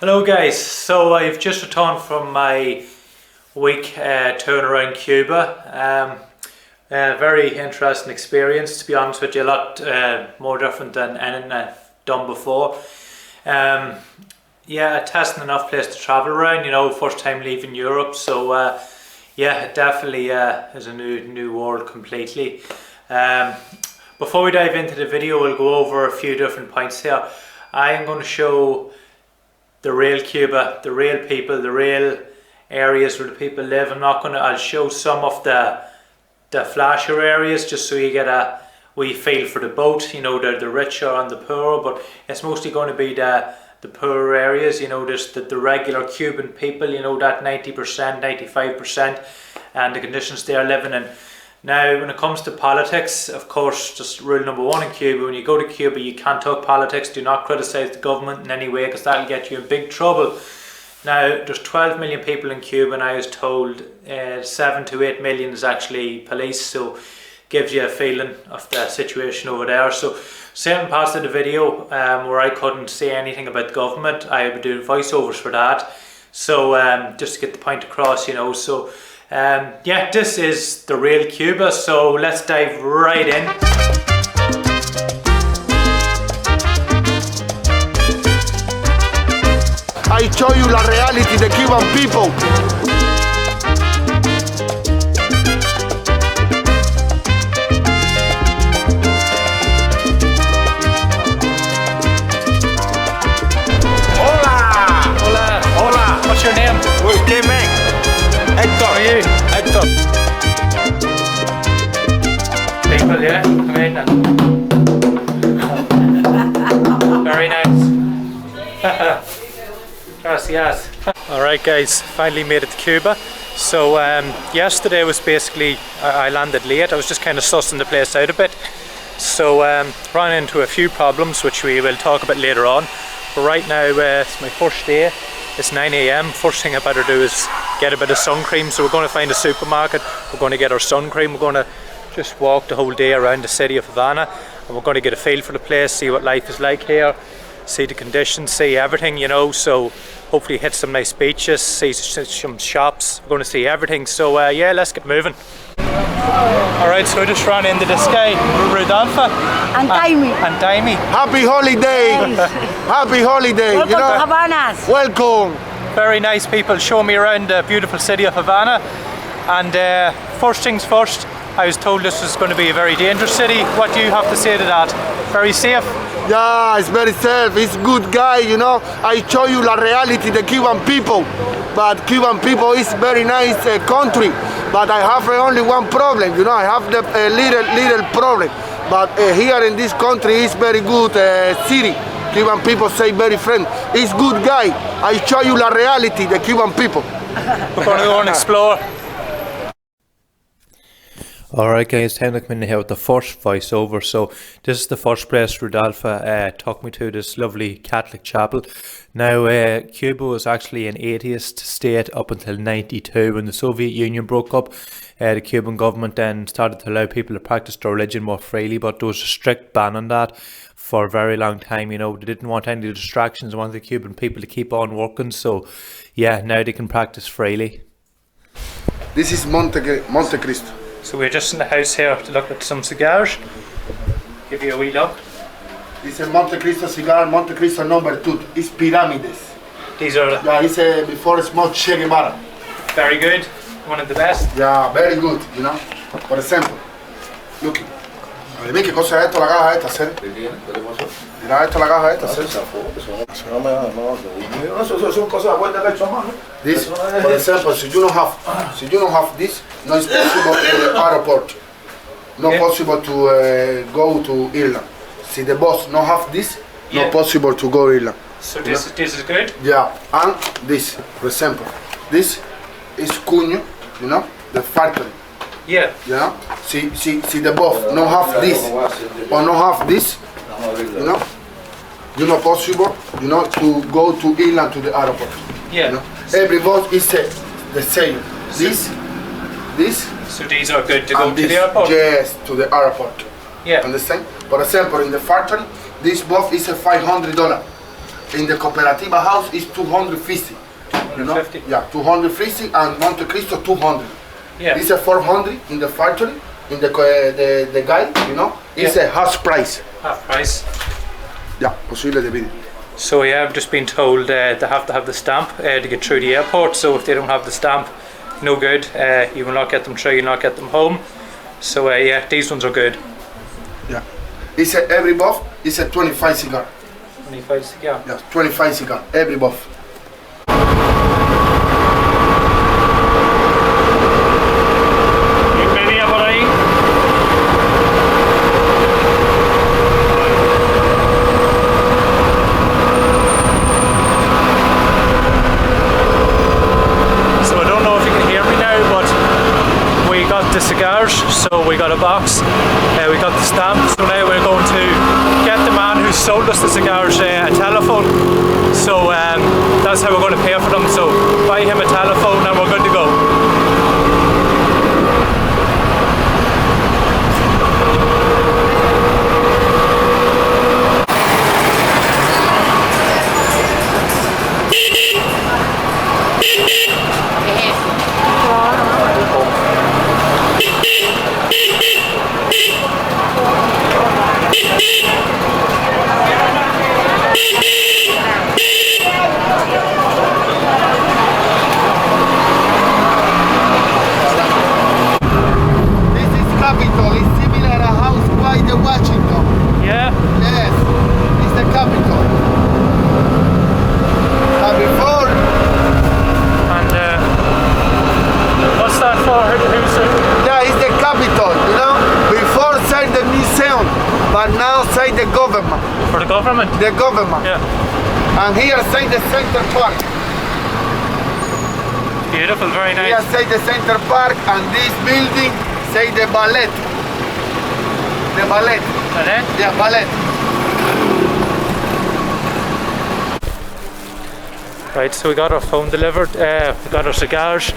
Hello guys, so I've just returned from my week tour around Cuba. Very interesting experience, to be honest with you, a lot more different than anything I've done before. Yeah, a testing enough place to travel around, you know, first time leaving Europe, so yeah, it definitely is a new world completely. Before we dive into the video, we'll go over a few different points here. I'm going to show the real Cuba, the real people, the real areas where the people live. I'll show some of the flashier areas just so you get a wee feel for the boat, you know, the richer and the poorer, but it's mostly going to be the poorer areas, you know, just the regular Cuban people, you know, that 90%, 95%, and the conditions they are living in. Now, when it comes to politics, of course, just rule number one in Cuba, when you go to Cuba, you can't talk politics. Do not criticize the government in any way, because that'll get you in big trouble. Now, there's 12 million people in Cuba, and I was told 7 to 8 million is actually police, so gives you a feeling of the situation over there. So, certain parts of the video where I couldn't say anything about the government, I will be doing voiceovers for that. So, just to get the point across, you know, so yeah, this is the real Cuba, so let's dive right in. I show you la reality, the Cuban people. Hola! Hola! Hola! What's your name? Okay, man. Hector. How are you? Hector. People, yeah? Come in then. Very nice. Gracias. Alright guys, finally made it to Cuba. So yesterday was basically, I landed late. I was just kind of sussing the place out a bit. So ran into a few problems which we will talk about later on. But right now it's my first day. It's 9 AM. First thing I better do is get a bit of sun cream. So we're going to find a supermarket. We're going to get our sun cream. We're going to just walk the whole day around the city of Havana. And we're going to get a feel for the place, see what life is like here, see the conditions, see everything, you know. So hopefully hit some nice beaches, see some shops. We're going to see everything. So yeah, let's get moving. Alright, so I just ran into this guy, Rodolfo. And Daimi. And Daimi. Happy holiday. Happy holiday. Welcome you know? to Havanas. Welcome. Very nice people show me around the beautiful city of Havana. And first things first, I was told this was going to be a very dangerous city. What do you have to say to that? Very safe? Yeah, it's very safe. It's good guy, you know. I show you la reality, the Cuban people. But Cuban people is very nice country. But I have only one problem, you know. I have the little problem. But here in this country is very good city. Cuban people say very friendly. It's good guy. I show you la reality, the Cuban people. We're going to go and explore. Alright guys, time to come in here with the first voiceover. So this is the first place Rodolfo took me to, this lovely Catholic chapel. Now Cuba was actually an atheist state up until 92 when the Soviet Union broke up. The Cuban government then started to allow people to practice their religion more freely, but there was a strict ban on that for a very long time. You know, they didn't want any distractions, they wanted the Cuban people to keep on working. So yeah, now they can practice freely. This is Monte Cristo. So we're just in the house here to look at some cigars. Give you a wee look. This is Monte Cristo cigar, Monte Cristo number 2. It's pyramids. These are Yeah, it's before smoked Che Guevara. very good. One of the best. Yeah, very good, you know. For example, look. Dime qué cosa es esto, la caja esta, ¿sí? Mira esto, la caja esta, ¿sí? Son cosas buenas que he hecho a mano. This, for example, si you don't have this, no it's possible in the airport. No Yeah. possible to go to Ireland. Si the boss no have this, Yeah. no possible to go Ireland. So this is good. Yeah, and this, for example, this is cuño, you know, the factory. Yeah. You know, see the boss no have this or no have this, you know, you know possible, you know, to go to Ireland to the airport. Yeah. You know? Every boss is the same. This. So these are good to go and to this, the airport? Yes, to the airport. Yeah. Understand? For example, in the factory, this box is $500. in the cooperativa house is 250. You know? 250. Yeah, 250 and Monte Cristo 200. Yeah. It's a 400 in the factory, in the guy, you know? It's a half price. Half price. Yeah, posible de pedir. So yeah, I've just been told they have to have the stamp to get through the airport. So if they don't have the stamp, no good. You will not get them through, you will not get them home. So yeah, these ones are good. Yeah. It's every buff, it's a 25 cigar. 25, yeah. Yeah, 25 cigar, every buff. Bienvenida por ahí. So I don't know if you can hear me now, but we got the cigars, so we got a box, we got the stamp, so now we're going to get the man who sold us the cigars a telephone. So that's how we're going to pay for them, so buy him a telephone and we're good to go. This is Capitol, it's similar to house by the Washington. Yeah? Yes, it's the Capitol. Before, And what's that for? Who's it? yeah, it's the Capitol, you know? Before say the museum, but now say the government. For the government? The government. Yeah. And here say the Center Park. Beautiful, very nice. Here say the Center Park, and this building say the ballet. The ballet. And then? Yeah, ballet. Right, so we got our phone delivered, we got our cigars,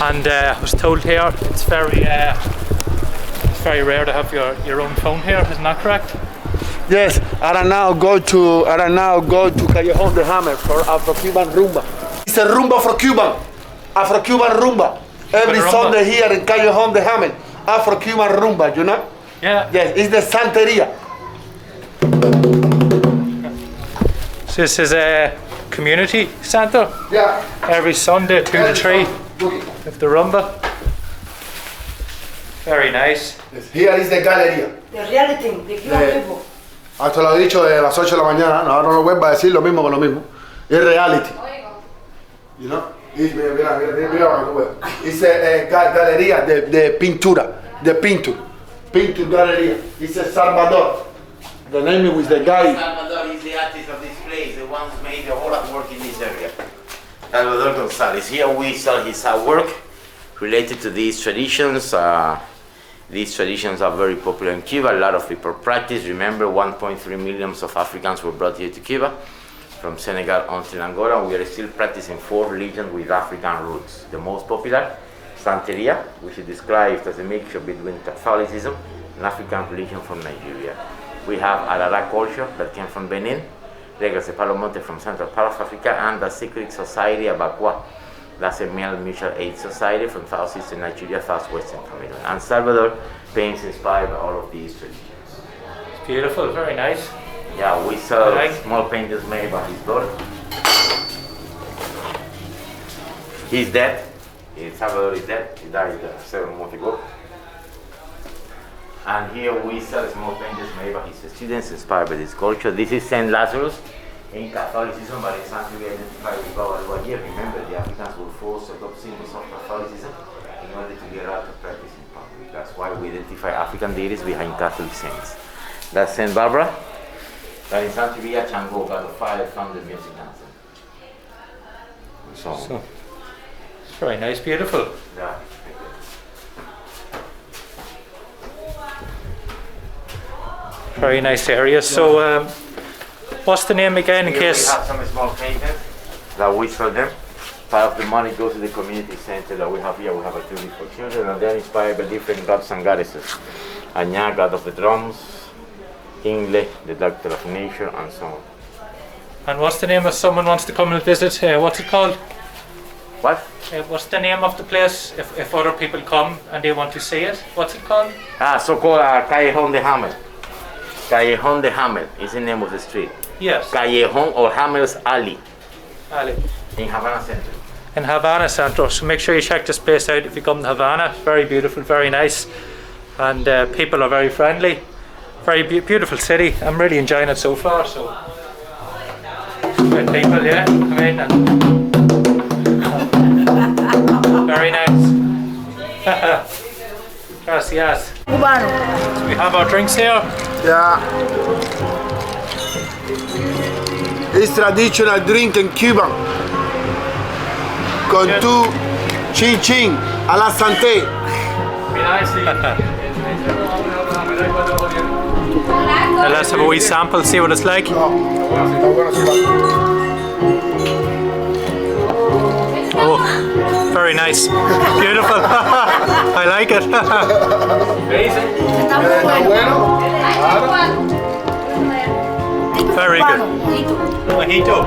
and I was told here it's very rare to have your own phone here, isn't that correct? Yes, I now go to Callejón de Hammer for Afro-Cuban rumba. It's a rumba for Cuban, Afro-Cuban rumba. Every Rumba. Sunday here in Callejón de Hammer, Afro-Cuban rumba, you know? Yeah. Yes, it's the Santeria. So this is a community centre, Yeah. every Sunday 2 to 3 with the rumba. Very nice. Yes, here is the Galleria. The reality, the Cuban people. Hasta lo he dicho de las 8 de la mañana, no lo vuelva a decir lo mismo con lo mismo. Es reality. You know? Mira, it's a galería de pintura, de pinture. Pinture Galleria. It's a Salvador. The name was the guy. Salvador is the artist of this place, the one who made the whole artwork in this area. Salvador Gonzalez. Here we sell his artwork related to these traditions. These traditions are very popular in Cuba. A lot of people practice. Remember, 1.3 million of Africans were brought here to Cuba from Senegal until Angola. We are still practicing 4 religions with African roots. The most popular, Santeria, which is described as a mixture between Catholicism and African religion from Nigeria. We have Arara culture that came from Benin, Reglas de Palo Monte from central part of Africa, and the secret society Abakwa. That's a male mutual aid society from southeastern Nigeria, southwestern Cameroon. And Salvador paints inspired by all of these traditions. Beautiful, very nice. Yeah, we sell Right. small paintings made by his daughter. He's dead. Salvador is dead. He died 7 months ago. And here we sell small paintings made by his students inspired by this culture. This is Saint Lazarus in Catholicism, but it's not to be identified with Baba here. Remember, the Africans were forced to adopt symbols of Catholicism in order to get out of practice in public. That's why we identify African deities behind Catholic saints. That's Saint Barbara. That is Santeria Chango, god of fire, thunder, music, dancing. And so on. So, it's very nice, beautiful. Yeah. Very nice area. So, what's the name again in Here case? we have some small paintings that we sell them. Part of the money goes to the community center that we have here. We have a clinic for children, and they're inspired by different gods and goddesses. Anya, god of the drums, Ingle, the doctor of nature, and so on. And what's the name if someone wants to come and visit? What's it called? What? What's the name of the place if other people come and they want to see it? What's it called? So-called Callejón de Hamel. Callejón de Hamel is the name of the street. Yes. Callejón or Hamel's Alley Ali. in Havana Center. In Havana Centre. So make sure you check this place out if you come to Havana. Very beautiful, very nice. And people are very friendly. Very beautiful city. I'm really enjoying it so far. So good people, yeah, come in and very nice. Gracias. Cubano. So we have our drinks here. Yeah. It's traditional drink in Cuba. Con Yeah. tu chin chin a la santé. Now let's have a wee sample, see what it's like. Oh, very nice. Beautiful. I like it. Very good. Mojito.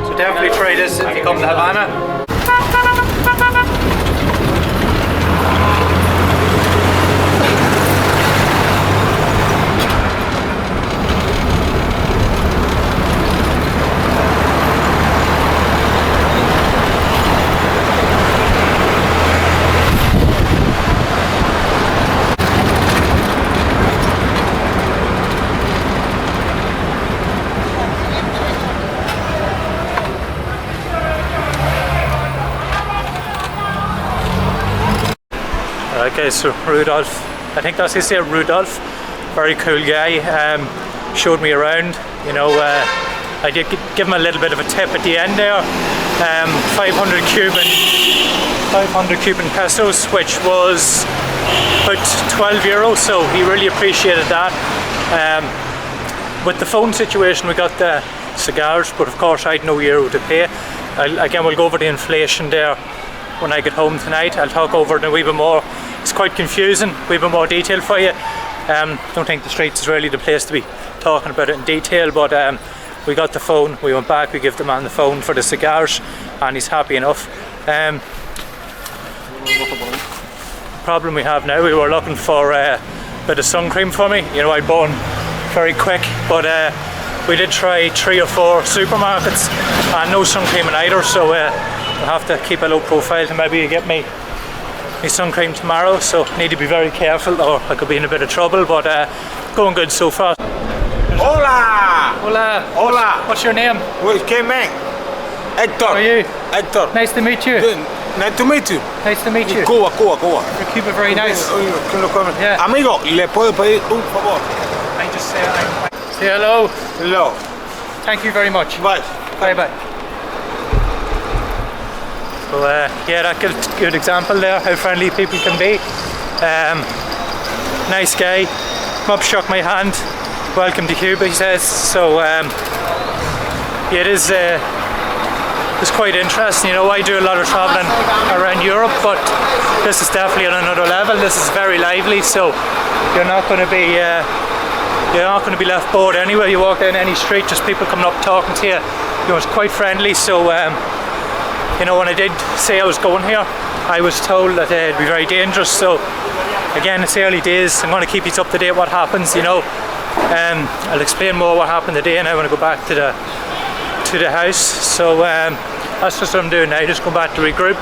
So definitely try this if you come to Havana. Okay, so Rudolph, I think that's his name, Rudolph, very cool guy, showed me around, you know, I did give him a little bit of a tip at the end there, 500 Cuban pesos, which was about 12 euros, so he really appreciated that. With the phone situation we got the cigars, but of course I had no euro to pay. Again, we'll go over the inflation there when I get home tonight. I'll talk over it a wee bit more. It's quite confusing, a wee bit more detail for you. Don't think the streets is really the place to be talking about it in detail, but we got the phone, we went back, we gave the man the phone for the cigars, and he's happy enough. Problem we have now, we were looking for a bit of sun cream for me. You know, I'd bought very quick, but we did try 3 or 4 supermarkets and no sun cream in either, so we'll have to keep a low profile to maybe get me sun cream tomorrow, so need to be very careful or I could be in a bit of trouble, but going good so far. Hola! Hola. Hola! What's your name? Wait, ¿qué man? Hector. How are you? Hector. Nice to meet you. Good. Nice to meet you. Nice to meet you. Cuba. Cuba, very nice. Yeah. Amigo, ¿le puedo pedir un favor? I just say hello. Hello. Thank you very much. Bye. Bye bye. So yeah, that gives a good example there how friendly people can be. Nice guy. Come up, shook my hand. Welcome to Cuba, he says. So yeah, it's quite interesting. You know, I do a lot of travelling around Europe, but this is definitely on another level. This is very lively, so you're not going to be left bored anywhere. You walk down any street, just people coming up talking to you. You know, it's quite friendly. So you know, when I did say I was going here, I was told that it'd be very dangerous. So again, it's early days. I'm going to keep you up to date what happens. You know, I'll explain more what happened today, and I want to go back to the house. So that's just what I'm doing now. Just go back to regroup.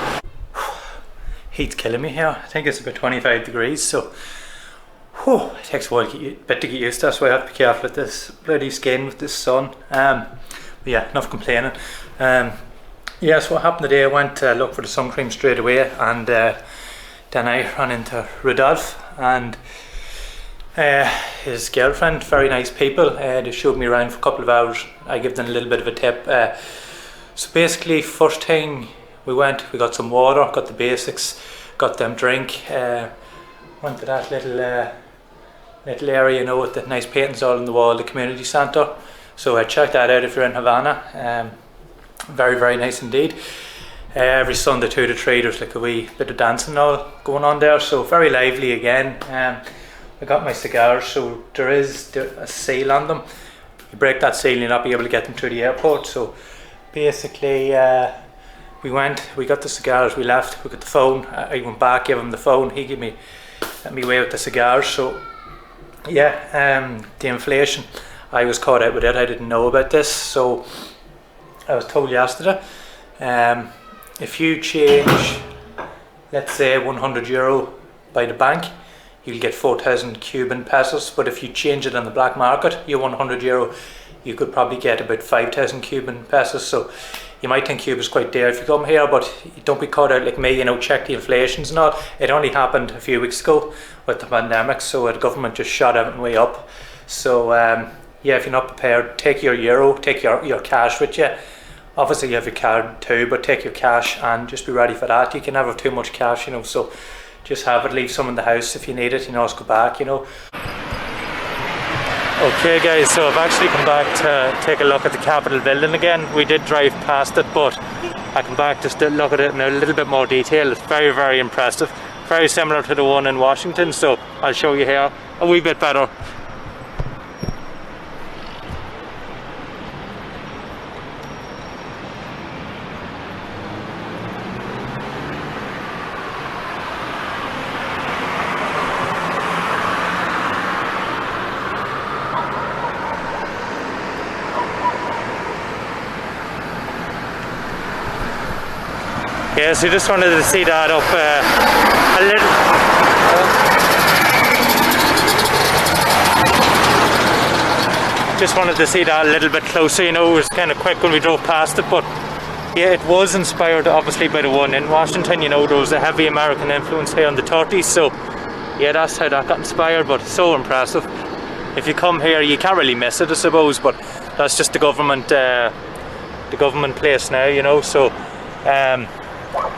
Heat's killing me here. I think it's about 25 degrees. So it takes a while to get used to. That's why I have to be careful with this bloody skin with this sun. But yeah, enough complaining. Yeah, so what happened today, I went to look for the sun cream straight away, and then I ran into Rudolph and his girlfriend, very nice people. They showed me around for a couple of hours. I gave them a little bit of a tip. So basically, first thing we got some water, got the basics, got them drink, went to that little area, you know, with the nice paintings all on the wall, the community centre. So check that out if you're in Havana. Very, very nice indeed. Every Sunday 2 to 3 there's like a wee bit of dancing all going on there, so very lively again. I got my cigars, so there is a sale on them. you break that seal, you'll not be able to get them through the airport. So basically, we got the cigars, we left, we got the phone. I went back, gave him the phone, he let me away with the cigars. So yeah, the inflation, I was caught out with it. I didn't know about this, so I was told yesterday, if you change, let's say €100 by the bank, you'll get 4,000 Cuban pesos. But if you change it on the black market, your €100, you could probably get about 5,000 Cuban pesos. So you might think Cuba's quite dear if you come here, but don't be caught out like me, you know, check the inflations and all. It only happened a few weeks ago with the pandemic, so the government just shot everything way up. So yeah, if you're not prepared, take your euro, take your cash with you. Obviously you have your card too, but take your cash and just be ready for that. You can never have too much cash, you know, so just have it, leave some in the house if you need it, you know, just go back, you know. Okay guys, so I've actually come back to take a look at the Capitol building again. We did drive past it, but I come back just to look at it in a little bit more detail. It's very, very impressive. Very similar to the one in Washington, so I'll show you here a wee bit better. Yeah, so just wanted to see that up a little. Just wanted to see that a little bit closer, you know. It was kind of quick when we drove past it, but yeah, it was inspired obviously by the one in Washington, you know. There was a heavy American influence here in the 30s, so yeah, that's how that got inspired, but so impressive. If you come here, you can't really miss it, I suppose, but that's just the government place now, you know, so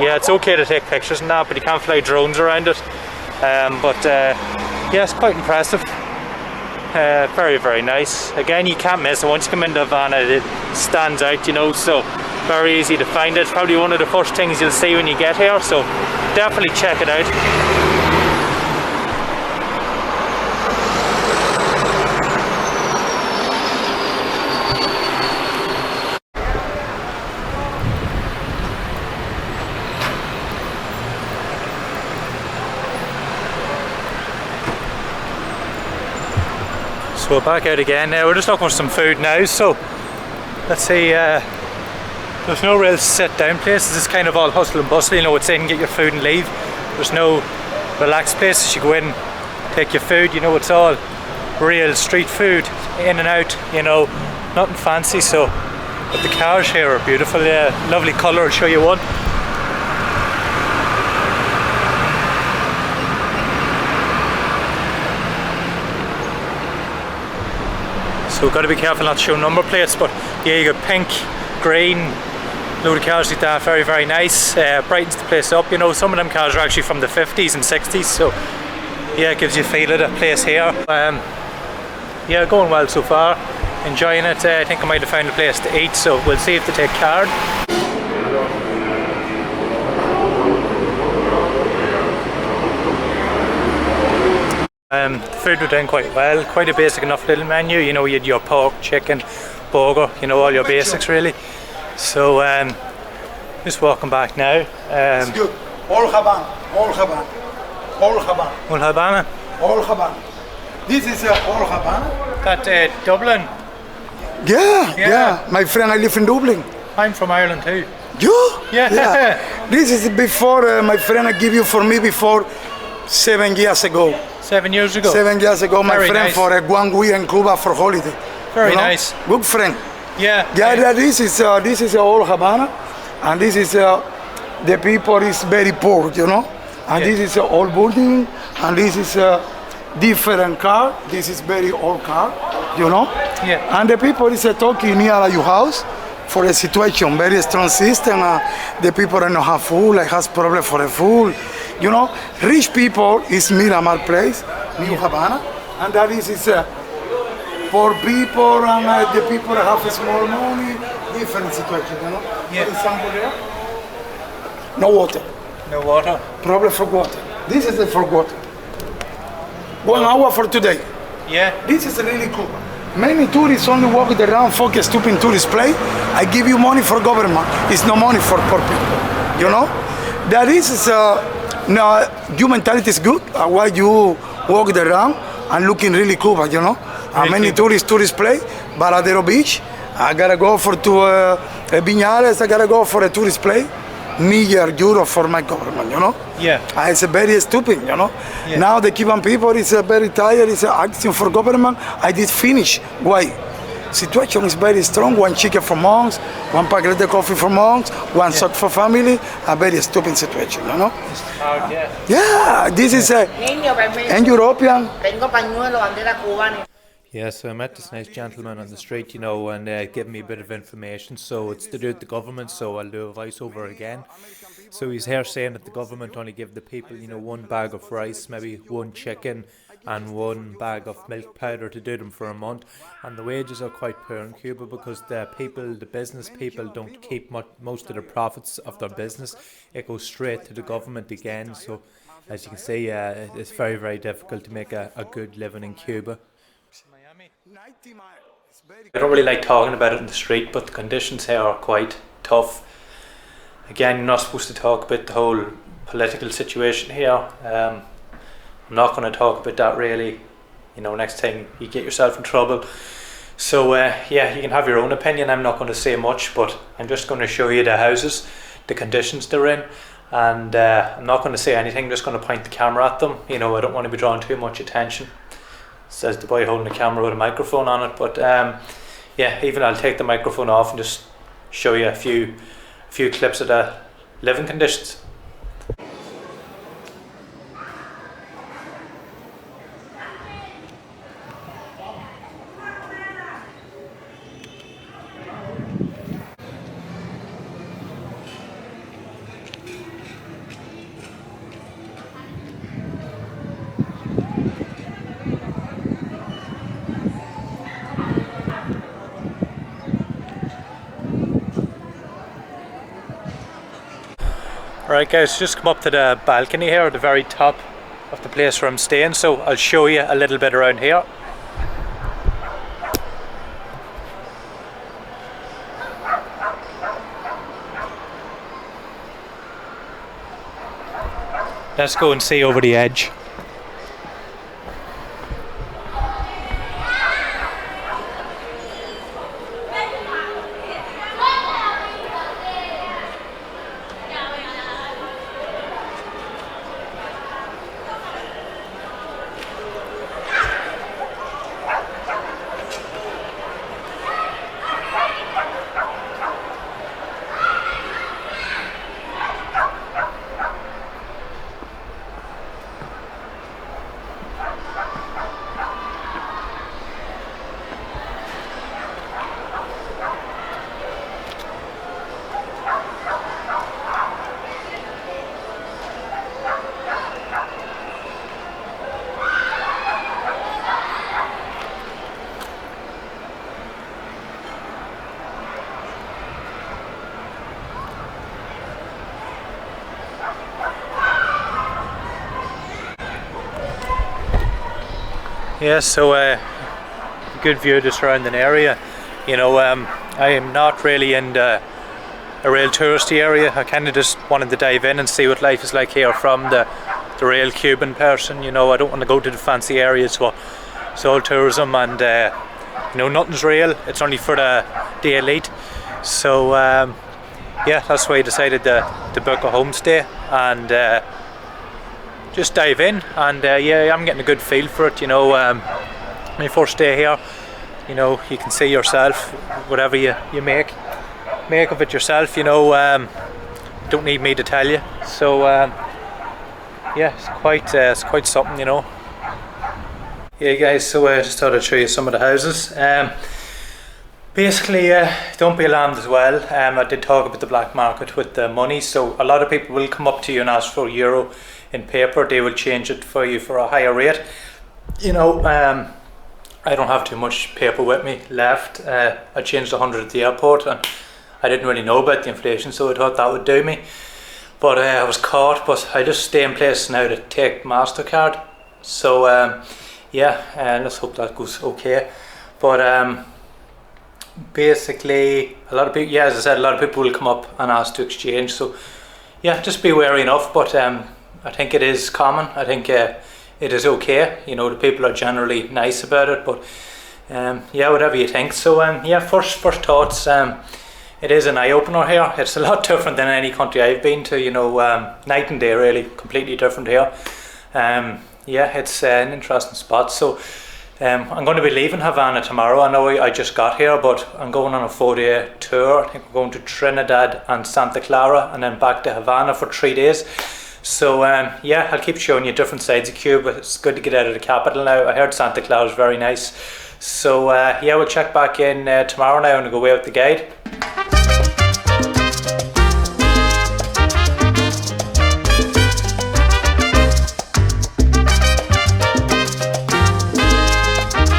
yeah, it's okay to take pictures and that, but you can't fly drones around it. Yeah, it's quite impressive. Very, very nice. Again, you can't miss it. Once you come into Havana, it stands out, you know, so very easy to find it. It's probably one of the first things you'll see when you get here, so definitely check it out. So we're back out again now. We're just looking for some food now, so let's see. There's no real sit down places. It's kind of all hustle and bustle, you know. It's in, get your food and leave. There's no relaxed places. You go in, take your food, you know. It's all real street food, in and out, you know, nothing fancy. So but the cars here are beautiful. Yeah, lovely colour. I'll show you one. So we've got to be careful not to show number plates, but yeah, you got pink, green, load of cars like that. Very, very nice. Brightens the place up, you know. Some of them cars are actually from the 50s and 60s, so yeah, it gives you a feel of the place here. Yeah, going well so far. Enjoying it. I think I might have found a place to eat, so we'll see if they take card. The food was doing quite well, quite a basic enough little menu, you know. You had your pork, chicken, burger, you know, all your basics really. So just walking back now. It's good. All Havana, all Havana, all Havana. All Havana? All Havana. This is all Havana. That Dublin? Yeah. My friend, I live in Dublin. I'm from Ireland too. You? Yeah. This is before my friend I give you for me before 7 years ago. 7 years ago? 7 years ago, my Very friend nice. for 1 week in Cuba for holiday. Very you know? nice. Good friend. Yeah. Yeah, this is all Havana, and this is the people is very poor, you know. And this is old building, and this is a different car. This is very old car, you know. Yeah. And the people is talking near your house for the situation, very strong system. The people don't have food, like has problem for the food, you know. Rich people is Miramar place, New Havana, and that is poor people and the people that have small money, different situation, you know. Yeah. For example, there, no water. No water? Problem for water. This is the for water. 1 hour for today. Yeah. This is really cool. Many tourists only walk around, focus stupid tourist place. I give you money for government. It's no money for poor people. You know? That is, no, your mentality is good. Why you walk around and looking really Cuba, you know? Many tourist place, Baradero Beach. I gotta go for Viñales, I gotta go for a tourist place. Million euro for my government, you know? Yeah. It's very stupid, you know? Yeah. Now the Cuban people is very tired, is acting for government. I did finish. Why? Situation is very strong. One chicken for monks, one packet of coffee for monks, one sock for family. A very stupid situation, you know? It's hard, yeah. Yeah, this is a Niño, permiso. and European. Tengo pañuelo, bandera cubana. Yeah, so I met this nice gentleman on the street, you know, and gave me a bit of information. So it's to do with the government, so I'll do a voiceover again. So he's here saying that the government only give the people, you know, one bag of rice, maybe one chicken, and one bag of milk powder to do them for a month. And the wages are quite poor in Cuba because the people, the business people, don't keep most of the profits of their business. It goes straight to the government again. So as you can see, it's very, very difficult to make a good living in Cuba. I don't really like talking about it in the street, but the conditions here are quite tough. Again, you're not supposed to talk about the whole political situation here. I'm not going to talk about that really. You know, next time you get yourself in trouble. So yeah, you can have your own opinion. I'm not going to say much, but I'm just going to show you the houses, the conditions they're in, and I'm not going to say anything. I'm just going to point the camera at them. You know, I don't want to be drawing too much attention. Says the boy holding the camera with a microphone on it, but yeah, even I'll take the microphone off and just show you a few clips of the living conditions. Alright guys, just come up to the balcony here at the very top of the place where I'm staying, so I'll show you a little bit around here. Let's go and see over the edge. Yeah, so good view of the surrounding area. You know, I am not really in a real touristy area. I kind of just wanted to dive in and see what life is like here from the real Cuban person. You know, I don't want to go to the fancy areas where it's all tourism and you know, nothing's real. It's only for the elite. So yeah, that's why I decided to book a homestay and just dive in, and yeah, I'm getting a good feel for it. You know, when you first day here, you know, you can see yourself, whatever you make of it yourself. You know, don't need me to tell you. So yeah, it's quite something, you know. Yeah guys, so I just thought I'd show you some of the houses. Basically, don't be alarmed as well. I did talk about the black market with the money, so a lot of people will come up to you and ask for euro in paper. They will change it for you for a higher rate. You know, I don't have too much paper with me left. I changed 100 at the airport and I didn't really know about the inflation, so I thought that would do me. But I was caught, but I just stay in place now to take MasterCard. So yeah, let's hope that goes okay. But basically, a lot of people, yeah, as I said, a lot of people will come up and ask to exchange. So yeah, just be wary enough. But I think it is common. I think it is okay. You know, the people are generally nice about it. But yeah, whatever you think. So yeah, first thoughts. It is an eye-opener here. It's a lot different than any country I've been to, you know, night and day really, completely different here. Yeah, it's an interesting spot. So I'm going to be leaving Havana tomorrow. I know I just got here, but I'm going on a 4-day tour. I think we're going to Trinidad and Santa Clara and then back to Havana for 3 days. So yeah, I'll keep showing you different sides of Cuba. It's good to get out of the capital now. I heard Santa Clara is very nice. So yeah, we'll check back in tomorrow now and go away with the guide.